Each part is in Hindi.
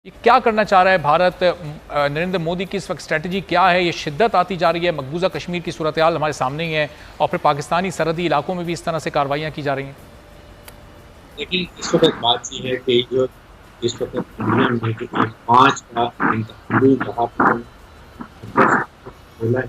ये क्या करना चाह रहा है भारत? नरेंद्र मोदी की इस वक्त स्ट्रेटजी क्या है? ये शिद्दत आती जा रही है, मकबूजा कश्मीर की सूरत हाल हमारे सामने ही है और फिर पाकिस्तानी सरहदी इलाकों में भी इस तरह से कार्रवाइयाँ की जा रही हैं। देखिए, इस वक्त बात ये है कि जो इस वक्त दुनिया में जो 5 का इंतखाबी बोला है।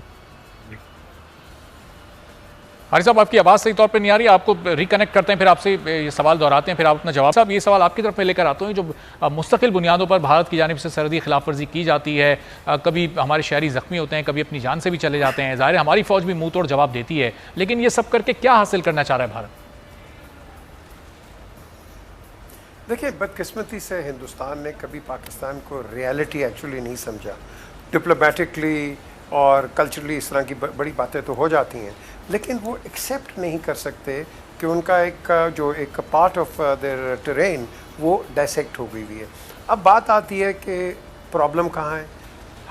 हारिस साहब, आपकी आवाज़ सही तौर पे नहीं आ रही, आपको रिकनेक्ट करते हैं, फिर आपसे ये सवाल दोहराते हैं, फिर आप अपना जवाब। साहब, ये सवाल आपकी तरफ में लेकर आता हूँ। जो मुस्तकिल बुनियादों पर भारत की जानिब से सरहदी खिलाफ वर्जी की जाती है, कभी हमारे शहरी ज़ख्मी होते हैं, कभी अपनी जान से भी चले जाते हैं, ज़ाहिर हमारी फ़ौज भी मुँह तोड़ जवाब देती है, लेकिन ये सब करके क्या हासिल करना चाह रहा है भारत? देखिए, बदकिस्मती से हिंदुस्तान ने कभी पाकिस्तान को रियलिटी एक्चुअली नहीं समझा। डिप्लोमेटिकली और कल्चरली इस तरह की बड़ी बातें तो हो जाती हैं, लेकिन वो एक्सेप्ट नहीं कर सकते कि उनका एक पार्ट ऑफ देयर टेरेन वो डायसेक्ट हो गई हुई है। अब बात आती है कि प्रॉब्लम कहाँ है।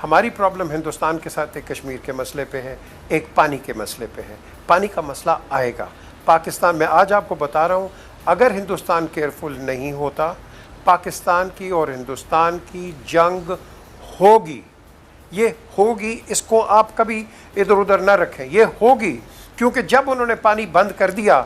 हमारी प्रॉब्लम हिंदुस्तान के साथ एक कश्मीर के मसले पे है, एक पानी के मसले पे है। पानी का मसला आएगा पाकिस्तान में। आज आपको बता रहा हूँ, अगर हिंदुस्तान केयरफुल नहीं होता, पाकिस्तान की और हिंदुस्तान की जंग होगी। ये होगी, इसको आप कभी इधर उधर ना रखें, ये होगी। क्योंकि जब उन्होंने पानी बंद कर दिया,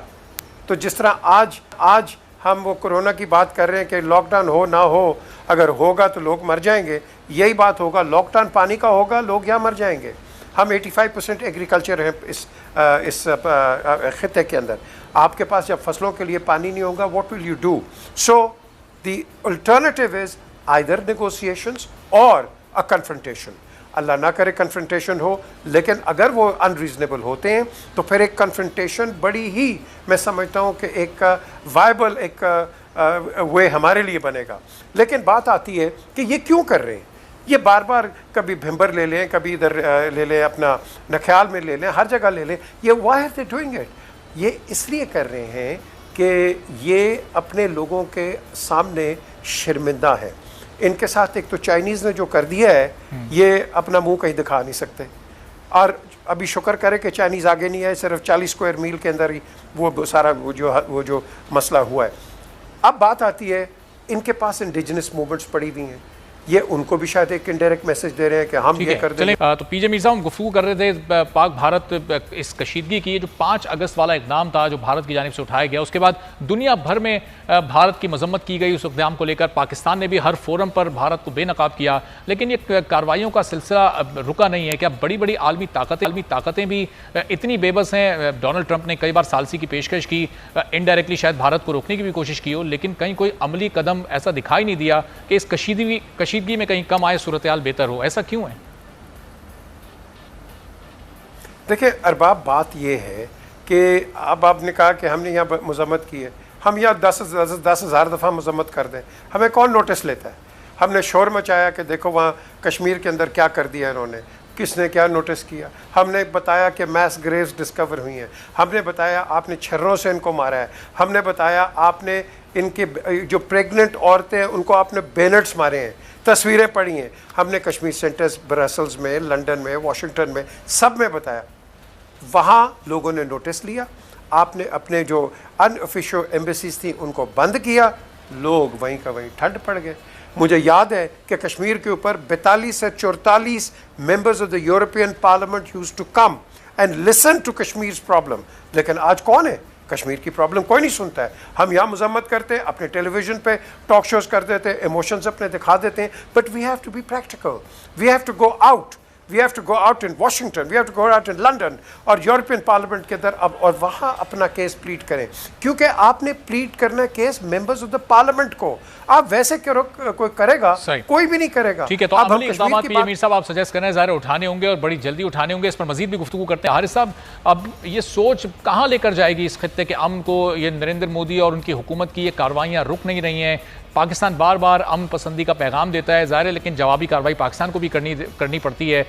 तो जिस तरह आज हम वो कोरोना की बात कर रहे हैं कि लॉकडाउन हो ना हो, अगर होगा तो लोग मर जाएंगे, यही बात होगा। लॉकडाउन पानी का होगा, लोग यहाँ मर जाएंगे। हम 85% एग्रीकल्चर हैं इस खिते के अंदर। आपके पास जब फसलों के लिए पानी नहीं होगा, what will you do? So the alternative is either negotiations और अ कन्फ्रंटेशन। अल्लाह ना करे कन्फ्रंटेशन हो, लेकिन अगर वो अनरीजनेबल होते हैं तो फिर एक कन्फ्रंटेशन बड़ी ही, मैं समझता हूँ कि एक वायबल एक वे हमारे लिए बनेगा। लेकिन बात आती है कि ये क्यों कर रहे हैं। ये बार बार कभी भिंबर ले लें, कभी इधर ले लें, अपना नख्याल में ले लें, हर जगह ले लें। ये why are they doing it? ये इसलिए कर रहे हैं कि ये अपने लोगों के सामने शर्मिंदा है। इनके साथ एक तो चाइनीज़ ने जो कर दिया है, ये अपना मुंह कहीं दिखा नहीं सकते। और अभी शुक्र करे कि चाइनीज़ आगे नहीं आए, सिर्फ 40 स्क्वायर मील के अंदर ही वो सारा वो जो मसला हुआ है। अब बात आती है, इनके पास इंडिजिनस मूवमेंट्स पड़ी हुई हैं, ये उनको भी शायद एक इनडायरेक्ट मैसेज दे रहे हैं कि हम ये कर दें। तो पीजे मीर साहब, हम गुफ्तगू कर रहे थे पाक भारत इस कशीदगी की। जो 5 अगस्त वाला इक़दाम था जो भारत की जानिब से उठाया गया, उसके बाद दुनिया भर में भारत की मजम्मत की गई उस इक़दाम को लेकर। पाकिस्तान ने भी हर फोरम पर भारत को बेनकाब किया, लेकिन ये कार्रवाइयों का सिलसिला रुका नहीं है। क्या बड़ी बड़ी आलमी ताकतें भी इतनी बेबस हैं? डोनाल्ड ट्रंप ने कई बार सालसी की पेशकश की, इनडायरेक्टली शायद भारत को रोकने की भी कोशिश की हो, लेकिन कहीं कोई अमली कदम ऐसा दिखाई नहीं दिया कि इस कशीदगी में कहीं कम आए, सूरत हाल बेहतर हो। ऐसा क्यों है? देखिए अरबाब, बात यह है कि अब आपने कहा कि हमने यहाँ मजम्मत की है, हम यहाँ 10,000 दफ़ा मजम्मत कर दें, हमें कौन नोटिस लेता है? हमने शोर मचाया कि देखो वहाँ कश्मीर के अंदर क्या कर दिया इन्होंने, किसने क्या नोटिस किया? हमने बताया कि मैस ग्रेव्स डिस्कवर हुई हैं, हमने बताया आपने छर्रों से इनको मारा है, हमने बताया आपने इनके जो प्रेग्नेंट औरतें हैं उनको आपने बेनेट्स मारे हैं, तस्वीरें पड़ी हैं। हमने कश्मीर सेंटर्स ब्रसल्स में, लंदन में, वाशिंगटन में, सब में बताया। वहाँ लोगों ने नोटिस लिया, आपने अपने जो अनऑफिशियल एम्बेसीज थी उनको बंद किया, लोग वहीं का वहीं ठंड पड़ गए। मुझे याद है कि कश्मीर के ऊपर 42 से 44 members of the European parliament used to come and listen to Kashmir's problem. लेकिन आज कौन है? कश्मीर की प्रॉब्लम कोई नहीं सुनता है। हम यहाँ मजम्मत करते हैं, अपने टेलीविजन पे टॉक शोज कर देते हैं, इमोशंस अपने दिखा देते हैं, but we have to be practical, we have to go out, we have to go out in Washington, we have to go out in London और यूरोपियन पार्लियामेंट के अंदर अब, और वहाँ अपना केस प्लीड करें। क्योंकि आपने प्लीड करना case members of the parliament को, आप वैसे करो, कोई करेगा? कोई भी नहीं करेगा। ठीक है, तो अमली इक़दामात भी मीर साहब आप सजेस्ट कर रहे हैं, ज़ाहिर उठाने होंगे और बड़ी जल्दी उठाने होंगे। इस पर मजीद भी गुफ्तगू करते हैं। हारिस साहब, अब ये सोच कहाँ लेकर जाएगी इस खित्ते के अमन को? ये नरेंद्र मोदी और उनकी हुकूमत की ये कार्रवाइयाँ रुक नहीं रही हैं। पाकिस्तान बार बार अमन पसंदी का पैगाम देता है, ज़ाहिर है, लेकिन जवाबी कार्रवाई पाकिस्तान को भी करनी पड़ती है।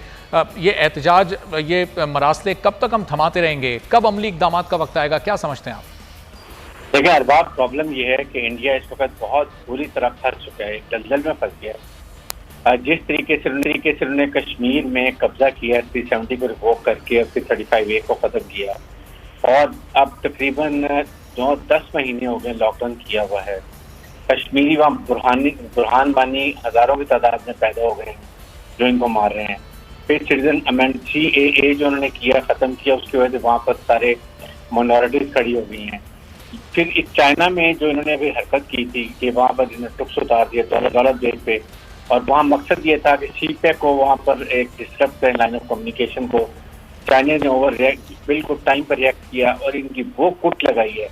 ये एहतजाज, ये मरासले कब तक हम थमाते रहेंगे? कब अमली इक़दामात का वक्त आएगा? क्या समझते हैं आप? देखिए अरबाब, प्रॉब्लम यह है कि इंडिया इस वक्त बहुत बुरी तरह फंस चुका है, एक दलदल में फंस गया है। जिस तरीके से उन्होंने कश्मीर में कब्जा किया, 370 को रिवोक करके, फिर 35A को खत्म किया, और अब तकरीबन 9-10 महीने हो गए लॉकडाउन किया हुआ है। कश्मीरी वहाँ बुरहान बानी हजारों की तादाद में पैदा हो गए हैं जो इनको मार रहे हैं। फिर सिटीजन अमेंड CAA जो उन्होंने किया, खत्म किया, उसकी वजह से वहाँ पर सारे माइनॉरिटीज खड़ी हो गई हैं। फिर इस चाइना में जो इन्होंने अभी हरकत की थी कि वहाँ पर इन्होंने टुक्स उतार दिया दौलत बेस पे, और वहाँ मकसद ये था कि CPEC को वहाँ पर एक डिस्टर्ब करें लाइन ऑफ कम्युनिकेशन को। चाइना ने ओवर रिएक्ट, बिल्कुल टाइम पर रिएक्ट किया और इनकी वो कुट लगाई है,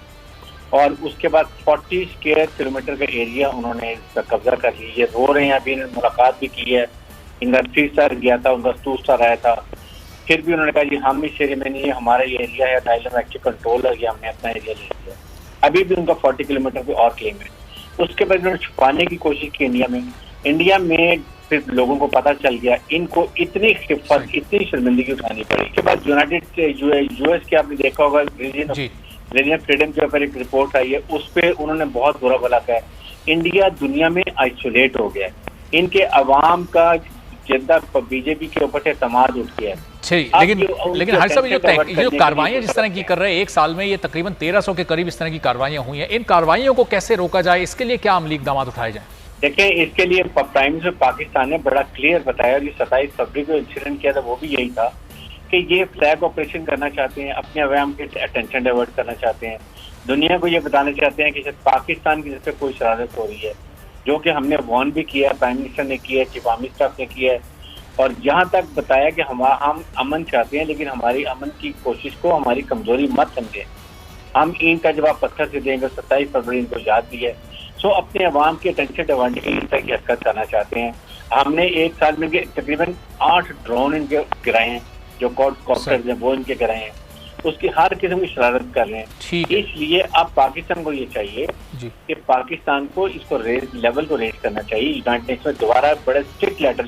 और उसके बाद 40 स्क्वायर किलोमीटर का एरिया उन्होंने इसका कब्जा कर लिया। ये रो रहे हैं, अभी इन्होंने मुलाकात भी की है, इनका 3 स्टार गया था, उनका 2 स्टार आया था, फिर भी उन्होंने कहा जी हम इस एरिया में नहीं है, हमारा ये एरिया है, थाईलैंड एक्चुअली कंट्रोल है, हमने अपना एरिया ले लिया। अभी भी उनका 40 किलोमीटर पे और क्लेम है। उसके बाद उन्होंने छुपाने की कोशिश की इंडिया में फिर लोगों को पता चल गया, इनको इतनी खिफत, इतनी शर्मिंदगी उठानी पड़ी। उसके बाद यूएस के आपने देखा होगा रीजन ऑफ फ्रीडम के ऊपर एक रिपोर्ट आई है, उस पर उन्होंने बहुत बुरा भला कहा, इंडिया दुनिया में आइसोलेट हो गया है, इनके अवाम का जनता बीजेपी के ऊपर से समाज उठ गया है। लेकिन हर साहब ये जो कार्रवाइयां जिस तरह की कर रहे हैं, एक साल में ये तकरीबन 1300 के करीब इस तरह की कार्रवाइयां हुई हैं, इन कार्रवाइयों को कैसे रोका जाए, इसके लिए क्या अमली इक़दाम उठाए जाए? देखिए, इसके लिए प्राइम मिनिस्टर पाकिस्तान ने बड़ा क्लियर बताया, और ये 27 फरवरी को इंसिडेंट किया था, वो भी यही था कि ये फ्लैग ऑपरेशन करना चाहते हैं, अपने अवाम के अटेंशन डाइवर्ट करना चाहते हैं, दुनिया को ये बताना चाहते हैं कि शायद पाकिस्तान की तरफ से कोई शरारत हो रही है, जो कि हमने वार्न भी किया, प्राइम मिनिस्टर ने किया, चीफ आर्मी स्टाफ ने किया है, और जहां तक बताया कि हम अमन चाहते हैं, लेकिन हमारी अमन की कोशिश को हमारी कमजोरी मत समझें, हम ईंट का जवाब पत्थर से देंगे। 27 फरवरी इनको याद भी है। सो अपने अवाम के अटेंशन डाइवर्ट की इस तरह की हरकत करना चाहते हैं। हमने एक साल में तकरीबन 8 ड्रोन इनके गिराए हैं, जो कॉप्टर वो इनके गिराए हैं, उसकी हर किस्म की शरारत कर रहे हैं। इसलिए अब पाकिस्तान को ये चाहिए कि पाकिस्तान को इसको लेवल को रेज करना चाहिए, यूनाइटेड नेशन में दोबारा बड़े स्ट्रिक्ट लेटर